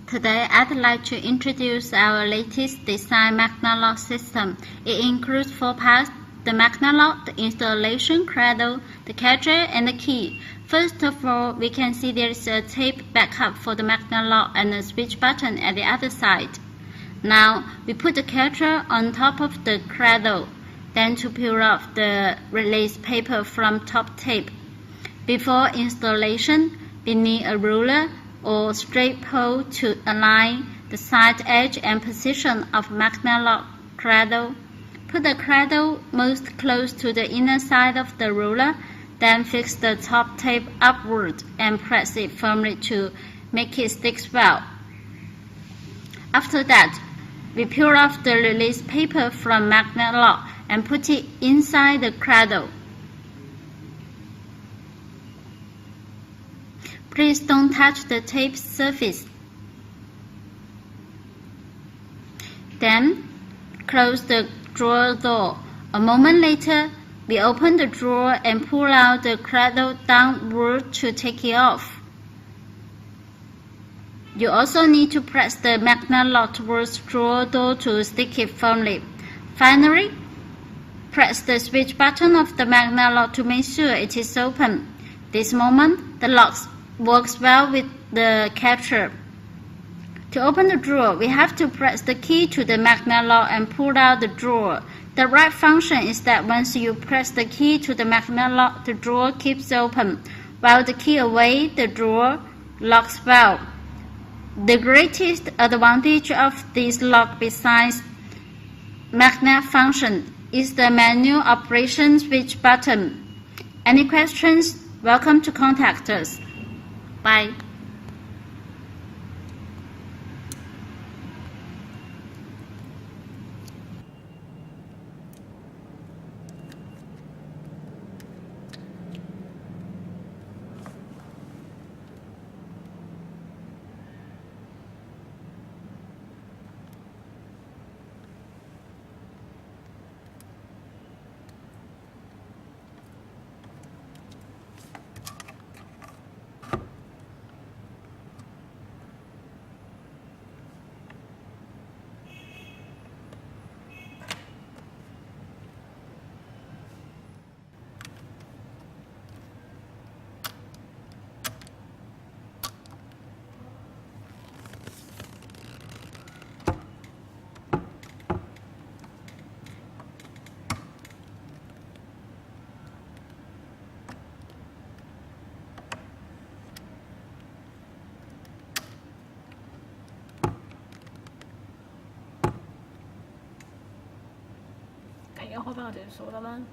Today, I'd like to introduce our latest design magnet lock system. It includes 4 parts: the magnet lock, the installation cradle, the catcher, and the key. First of all, we can see there is a tape backup for the magnet lock and a switch button at the other side. Now, we put the catcher on top of the cradle, then to peel off the release paper from top tape. Before installation, we need a ruler or straight pole to align the side edge and position of magnet lock cradle. Put the cradle most close to the inner side of the ruler, then fix the top tape upward and press it firmly to make it stick well. After that, we peel off the release paper from magnet lock and put it inside the cradle. Please don't touch the tape surface. Then, close the drawer door. A moment later, we open the drawer and pull out the cradle downward to take it off. You also need to press the magnet lock towards drawer door to stick it firmly. Finally, press the switch button of the magnet lock to make sure it is open. This moment, the lock works well with the catcher. To open the drawer, we have to press the key to the magnet lock and pull out the drawer. The right function is that once you press the key to the magnet lock, the drawer keeps open. While the key away, the drawer locks well. The greatest advantage of this lock besides magnet function is the manual operation switch button. Any questions? Welcome to contact us. Bye. Thấy cái hộp nào để số đó lên.